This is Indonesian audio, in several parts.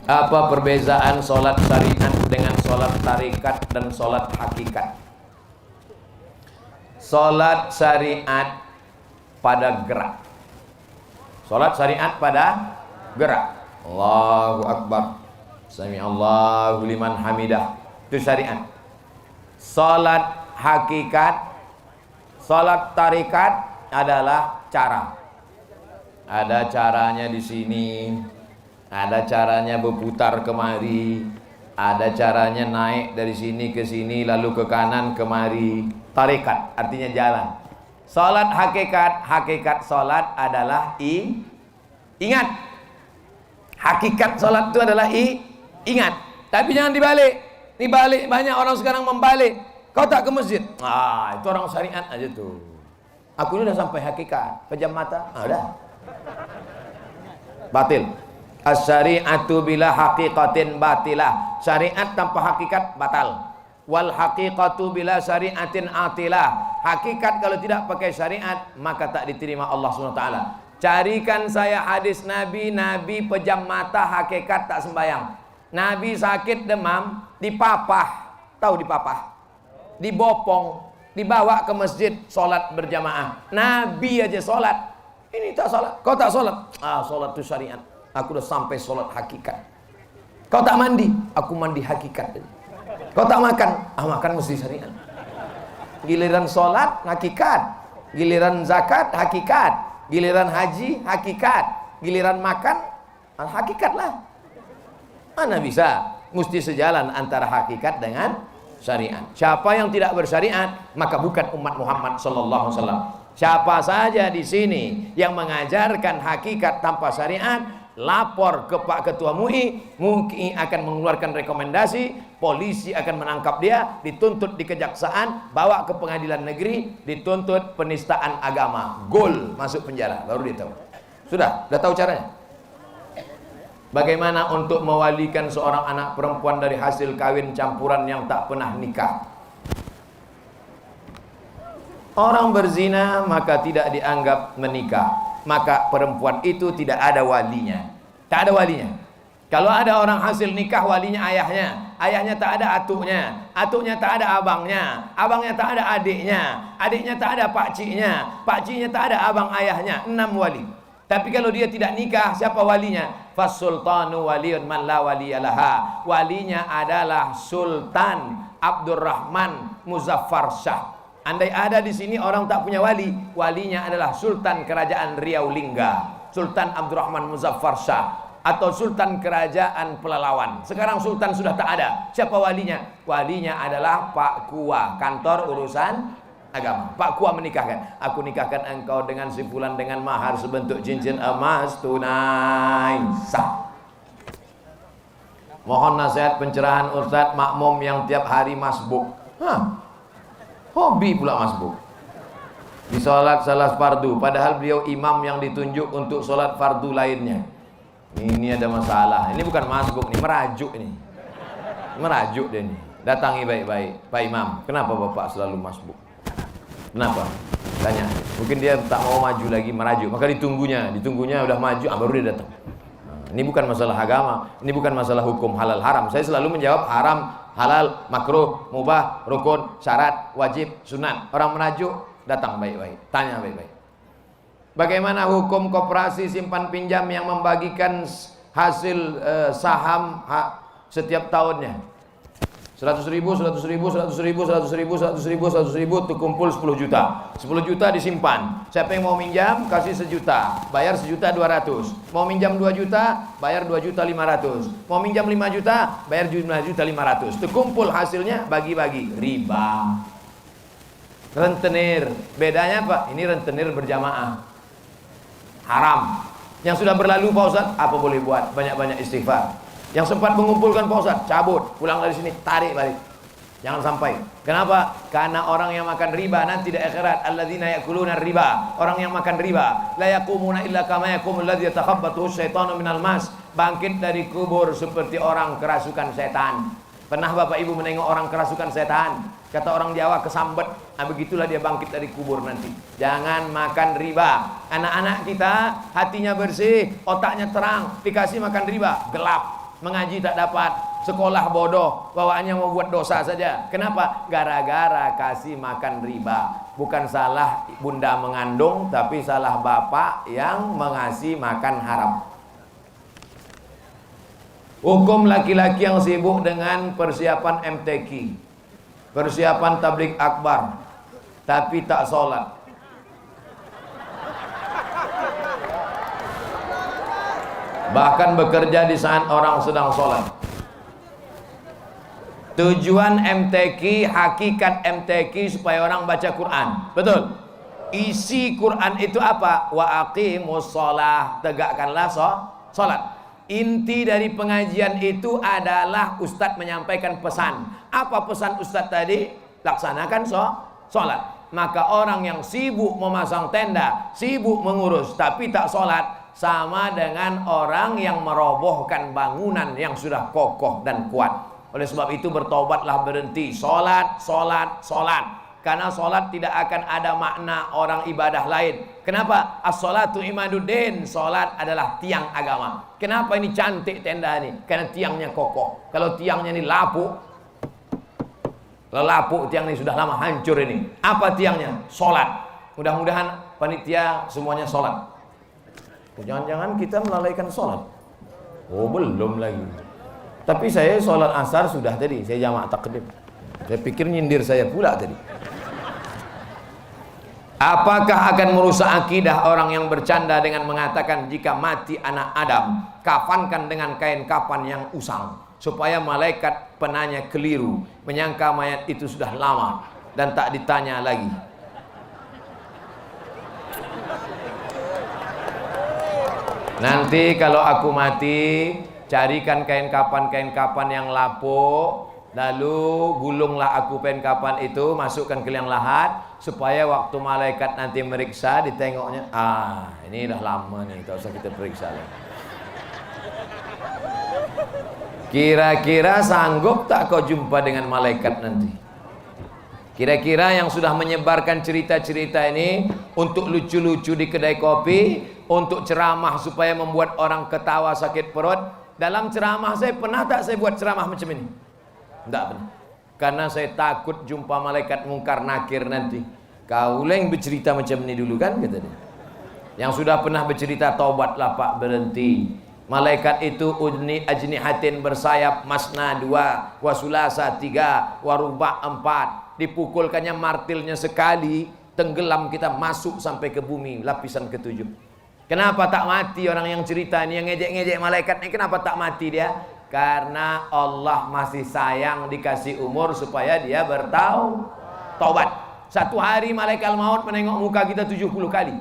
Apa perbedaan sholat syariat dengan sholat tarikat dan sholat hakikat? Sholat syariat pada gerak. Sholat syariat pada gerak. Allahu Akbar, Sami Allahu liman hamidah, itu syariat. Sholat hakikat, sholat tarikat adalah cara. Ada caranya di sini, ada caranya berputar kemari, ada caranya naik dari sini ke sini lalu ke kanan kemari. Tarikat artinya jalan. Salat hakikat, hakikat salat adalah ingat. Hakikat salat itu adalah ingat. Tapi jangan dibalik. Dibalik, banyak orang sekarang membalik. Kau tak ke masjid? Itu orang syariat aja tuh. Aku ini udah sampai hakikat. Pejam mata, udah. Batil. As-syari'atu bila haqiqatin batilah. Syariat tanpa hakikat batal. Wal haqiqatu bila syari'atin atilah. Hakikat kalau tidak pakai syariat maka tak diterima Allah SWT. Carikan saya hadis Nabi, Nabi pejam mata hakikat tak sembayang. Nabi sakit demam, dipapah. Tahu dipapah? Dibopong, dibawa ke masjid, sholat berjamaah. Nabi aja sholat, ini tak sholat. Kau tak sholat? Sholat itu syariat. Aku udah sampai sholat hakikat. Kau tak mandi? Aku mandi hakikat. Kau tak makan? Makan mesti syariat. Giliran sholat hakikat, giliran zakat hakikat, giliran haji hakikat, giliran makan hakikat lah. Mana bisa? Mesti sejalan antara hakikat dengan syariat. Siapa yang tidak bersyariat maka bukan umat Muhammad sallallahu alaihi wasallam. Siapa saja di sini yang mengajarkan hakikat tanpa syariat, lapor ke Pak Ketua MUI, MUI akan mengeluarkan rekomendasi, polisi akan menangkap dia, dituntut di kejaksaan, bawa ke pengadilan negeri, dituntut penistaan agama, gol, masuk penjara, baru dia tahu. Sudah tahu caranya. Bagaimana untuk mewalikan seorang anak perempuan dari hasil kawin campuran yang tak pernah nikah? Orang berzina maka tidak dianggap menikah, maka perempuan itu tidak ada walinya. Tak ada walinya. Kalau ada orang hasil nikah, walinya ayahnya, ayahnya tak ada atuknya, atuknya tak ada abangnya, abangnya tak ada adiknya, adiknya tak ada pakciknya, pakciknya tak ada abang ayahnya. 6 wali. Tapi kalau dia tidak nikah, siapa walinya? Fasultanu waliyun man la waliyalaha. Walinya adalah Sultan Abdurrahman Muzaffar Shah. Andai ada di sini orang tak punya wali, walinya adalah Sultan Kerajaan Riau Lingga, Sultan Abdurrahman Muzaffar Shah, atau Sultan Kerajaan Pelalawan. Sekarang Sultan sudah tak ada. Siapa walinya? Walinya adalah Pak Kua, kantor urusan agama. Pak Kua menikahkan. Aku nikahkan engkau dengan si fulan dengan mahar sebentuk cincin emas tunai sah. Mohon nasihat pencerahan Ustadz makmum yang tiap hari masbuk. Hobi pula masbuk. Di sholat salah fardu, padahal beliau imam yang ditunjuk untuk sholat fardu lainnya. Ini ada masalah. Ini bukan masbuk, ini merajuk ini. Merajuk dia ini. Datangi baik-baik. Pak Imam, kenapa Bapak selalu masbuk? Kenapa? Tanya. Mungkin dia tak mau maju lagi, merajuk. Maka ditunggunya udah maju, baru dia datang. Ini bukan masalah agama, ini bukan masalah hukum halal haram. Saya selalu menjawab haram, halal, makruh, mubah, rukun, syarat, wajib, sunat. Orang merajuk, datang baik-baik, tanya baik-baik. Bagaimana hukum koperasi simpan pinjam yang membagikan hasil saham setiap tahunnya? 100 ribu, 100 ribu, 100 ribu, 100 ribu, 100 ribu, 100 ribu, itu kumpul 10 juta. 10 juta disimpan. Siapa yang mau minjam, kasih 1 juta, bayar 1.200.000. Mau minjam 2 juta, bayar 2.500.000. Mau minjam 5 juta, bayar 5.500.000. Itu kumpul hasilnya, bagi-bagi. Riba. Rentenir. Bedanya apa? Ini rentenir berjamaah. Haram. Yang sudah berlalu Pak Ustaz, apa boleh buat? Banyak-banyak istighfar. Yang sempat mengumpulkan Pak Ustaz, cabut, pulang dari sini, tarik balik. Jangan sampai. Kenapa? Karena orang yang makan riba nanti di akhirat, alladzina yakuluna riba, orang yang makan riba, la yaqumuna illa kama yaqumul ladzi yatakhabbathu syaitanu minal mas, bangkit dari kubur seperti orang kerasukan setan. Pernah Bapak Ibu menengok orang kerasukan setan? Kata orang Jawa, kesambet. Begitulah dia bangkit dari kubur nanti. Jangan makan riba. Anak-anak kita hatinya bersih, otaknya terang, dikasih makan riba, gelap. mengaji tak dapat, sekolah bodoh, bawaannya mau buat dosa saja. Kenapa? Gara-gara kasih makan riba. Bukan salah bunda mengandung, tapi salah bapak yang mengasih makan haram. Hukum laki-laki yang sibuk dengan persiapan MTQ, persiapan tabligh akbar, tapi tak sholat. Bahkan bekerja di saat orang sedang sholat. Tujuan MTQ, hakikat MTQ supaya orang baca Quran. Betul. Isi Quran itu apa? Wa aqimus sholah, tegakkanlah sholat. Inti dari pengajian itu adalah Ustadz menyampaikan pesan. Apa pesan Ustadz tadi? Laksanakan sholat. Maka orang yang sibuk memasang tenda, sibuk mengurus tapi tak sholat, sama dengan orang yang merobohkan bangunan yang sudah kokoh dan kuat. Oleh sebab itu bertobatlah, berhenti sholat. Karena sholat tidak akan ada makna orang ibadah lain. Kenapa? As-sholatu imaduddin. Sholat adalah tiang agama. Kenapa ini cantik tenda ini? Karena tiangnya kokoh. Kalau tiangnya ini lapuk, tiang ini sudah lama hancur ini. Apa tiangnya? Sholat. Mudah-mudahan panitia semuanya sholat. Jangan-jangan kita melalaikan sholat. Oh, belum lagi. Tapi saya sholat asar sudah tadi. Saya jamak takdim. Saya pikir nyindir saya pula tadi. Apakah akan merusak akidah orang yang bercanda dengan mengatakan jika mati anak Adam, kafankan dengan kain kafan yang usang, supaya malaikat penanya keliru, menyangka mayat itu sudah lama dan tak ditanya lagi. Nanti kalau aku mati, carikan kain kapan yang lapuk, lalu gulunglah aku kain kapan itu, masukkan ke liang lahat, supaya waktu malaikat nanti meriksa, ditengoknya, ini dah lama nih, tak usah kita periksa lagi. Kira-kira sanggup tak kau jumpa dengan malaikat nanti? Kira-kira yang sudah menyebarkan cerita-cerita ini untuk lucu-lucu di kedai kopi, untuk ceramah supaya membuat orang ketawa sakit perut. Dalam ceramah saya pernah tak saya buat ceramah macam ini? Tidak pernah. Karena saya takut jumpa malaikat mungkar nakir nanti. Kau yang bercerita macam ini dulu kan, kata dia. Yang sudah pernah bercerita, taubatlah Pak, berhenti. Malaikat itu ajnihatin, bersayap, masna 2, wasulasa 3, waruba 4. Dipukulkannya martilnya sekali, tenggelam kita, masuk sampai ke bumi, lapisan ke-7. Kenapa tak mati orang yang cerita ini, yang ngejek-ngejek malaikat ini? Kenapa tak mati dia? Karena Allah masih sayang, dikasih umur supaya dia bertaubat. Satu hari malaikat maut menengok muka kita 70 kali.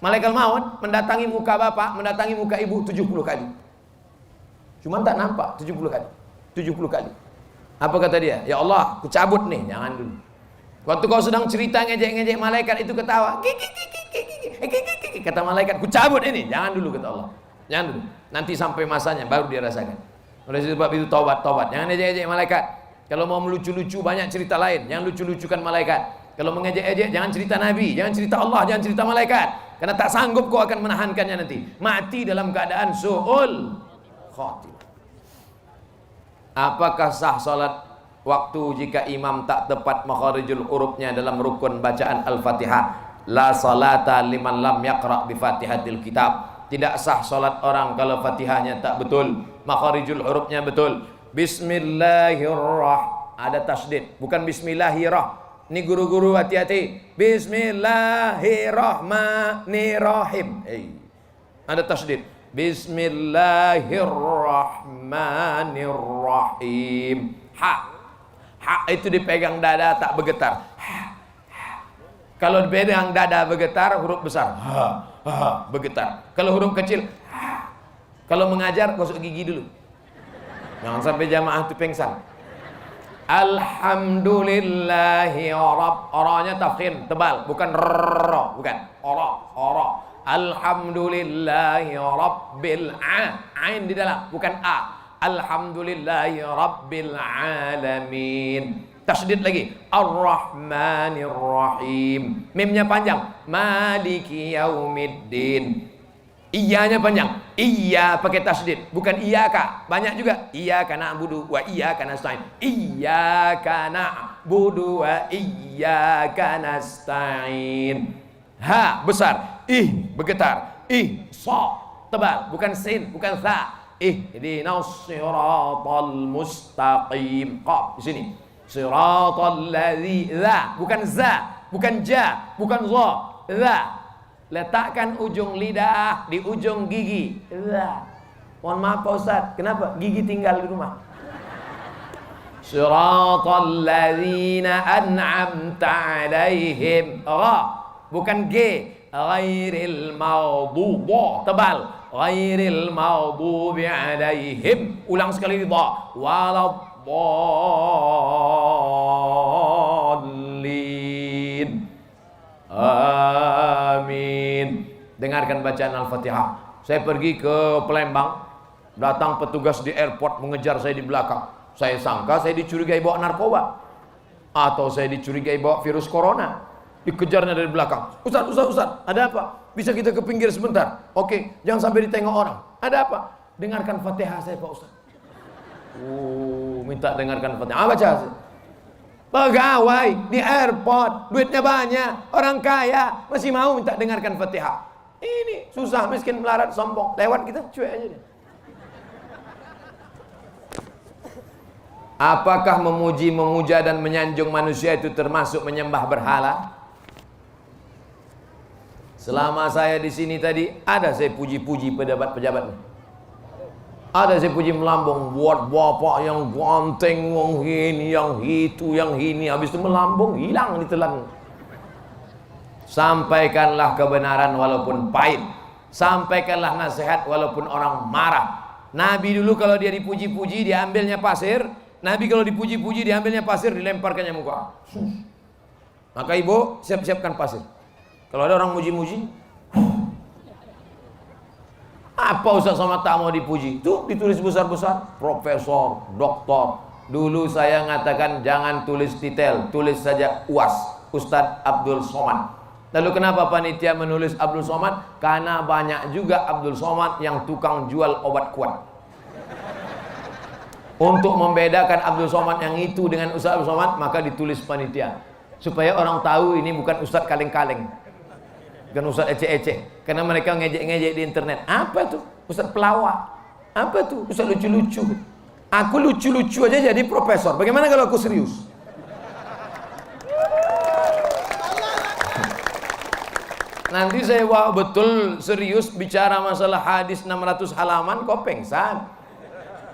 Malaikat maut mendatangi muka bapak, mendatangi muka ibu 70 kali. Cuma tak nampak 70 kali. 70 kali. Apa kata dia? Ya Allah, ku cabut nih. Jangan dulu. Waktu kau sedang cerita ngejek-ngejek malaikat itu ketawa. Kata malaikat, ku cabut ini. Jangan dulu, kata Allah. Jangan dulu. Nanti sampai masanya baru dia rasakan. Oleh sebab itu taubat. Jangan ngejek-ngejek malaikat. Kalau mau melucu-lucu banyak cerita lain. Jangan lucu-lucukan malaikat. Kalau mengejek-ejek jangan cerita Nabi, jangan cerita Allah, jangan cerita malaikat. Karena tak sanggup kau akan menahankannya nanti. Mati dalam keadaan su'ul khatimah. Apakah sah salat waktu jika imam tak tepat makharijul hurufnya dalam rukun bacaan Al-Fatihah? La salata liman lam yaqra bi Fatihatil kitab. Tidak sah salat orang kalau Fatihahnya tak betul, makharijul hurufnya betul. Bismillahirrahmanirrahim. Ada tasdid, bukan bismillahirrahmanirrahim. Ini guru-guru hati-hati. Bismillahirrahmanirrahim. Ada tasdid. Bismillahirrahmanirrahim. Ha itu dipegang dada tak bergetar. Kalau dipegang dada bergetar, huruf besar. Bergetar. Kalau huruf kecil, kalau mengajar gosok gigi dulu. Jangan sampai jamaah itu pengsan. Alhamdulillahi Ra-nya tafkhim tebal, bukan ra, bukan ra. Alhamdulillahi rabbil ain di dalam, bukan a. Alhamdulillahi rabbil alamin. Tasdid lagi. Ar-Rahmanir Rahim. Mimnya panjang. Maliki yaumiddin. Iyanya panjang. Iya pakai tasdid, bukan iyaka. Banyak juga iyyaka na'budu wa iyyaka nasta'in. Iyyaka na'budu wa iyyaka nasta'in. Ha besar, ih bergetar, ih so tebal, bukan sin, bukan sa. Ihdinas siratal mustaqim. Qaf di sini. Siratal ladzi, bukan za, bukan ja, bukan za. Za. Letakkan ujung lidah di ujung gigi. Mohon maaf Pak Ustaz, kenapa? Gigi tinggal di rumah. Siratal ladzina an'amta alaihim. Ra, bukan G. Ghairil maghdubi, tebal. Ghairil maghdubi alaihim. Ulang sekali dha. Waladdallin. Amin. Dengarkan bacaan Al-Fatihah. Saya pergi ke Palembang, datang petugas di airport mengejar saya di belakang. Saya sangka saya dicurigai bawa narkoba, atau saya dicurigai bawa virus corona. Dikejarnya dari belakang. Ustaz, ada apa? Bisa kita ke pinggir sebentar? Oke, jangan sampai ditengok orang. Ada apa? Dengarkan Fatihah saya Pak Ustaz. Minta dengarkan Fatihah. Baca saya. Pegawai di airport, duitnya banyak, orang kaya, masih mau minta dengarkan Fatihah. Ini susah, miskin, melarat, sombong, lewat kita cuek aja deh. Apakah memuji, memuja dan menyanjung manusia itu termasuk menyembah berhala? Selama saya di sini tadi, ada saya puji-puji pejabat-pejabat. Ada saya puji melambung, buat bapak yang ganteng, yang ini, yang itu, yang ini. Habis itu melambung, hilang ditelan. Sampaikanlah kebenaran walaupun pahit. Sampaikanlah nasihat walaupun orang marah. Nabi dulu kalau dia dipuji-puji, diambilnya pasir. Nabi kalau dipuji-puji, diambilnya pasir, dilemparkannya muka. Maka ibu, siap-siapkan pasir. Kalau ada orang muji-muji, apa Ustaz Somad tak mau dipuji? Tuh ditulis besar-besar, profesor, doktor. Dulu saya ngatakan jangan tulis detail, tulis saja UAS, Ustadz Abdul Somad. Lalu kenapa panitia menulis Abdul Somad? Karena banyak juga Abdul Somad yang tukang jual obat kuat. Untuk membedakan Abdul Somad yang itu dengan Ustadz Abdul Somad, maka ditulis panitia. Supaya orang tahu ini bukan Ustadz kaleng-kaleng, bukan Ustadz ecek-ecek. Karena mereka ngejek-ngejek di internet. Apa tuh? Ustadz pelawak. Apa tuh? Ustadz lucu-lucu. Aku lucu-lucu aja jadi profesor. Bagaimana kalau aku serius? Nanti saya betul serius bicara masalah hadis 600 halaman, kok pengsan.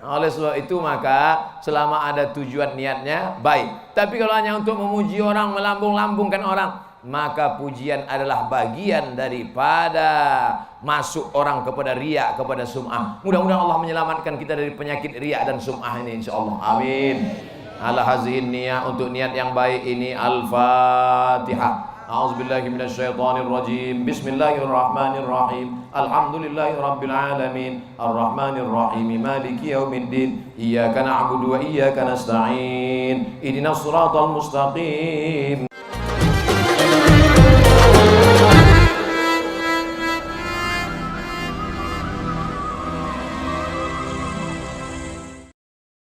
Oleh sebab itu maka selama ada tujuan niatnya baik. Tapi kalau hanya untuk memuji orang, melambung-lambungkan orang, maka pujian adalah bagian daripada masuk orang kepada riya, kepada sum'ah. Mudah-mudahan Allah menyelamatkan kita dari penyakit riya dan sum'ah ini insyaallah. Amin. Ala hazihin niyah, untuk niat yang baik ini. Al-Fatihah. A'udzubillahi minasyaitonirrajim. Bismillahirrahmanirrahim. Alhamdulillahirabbil alamin. Arrahmanirrahim. Maliki yaumiddin. Iyyaka na'budu wa iyyaka nasta'in. Ihdinas siratal mustaqim.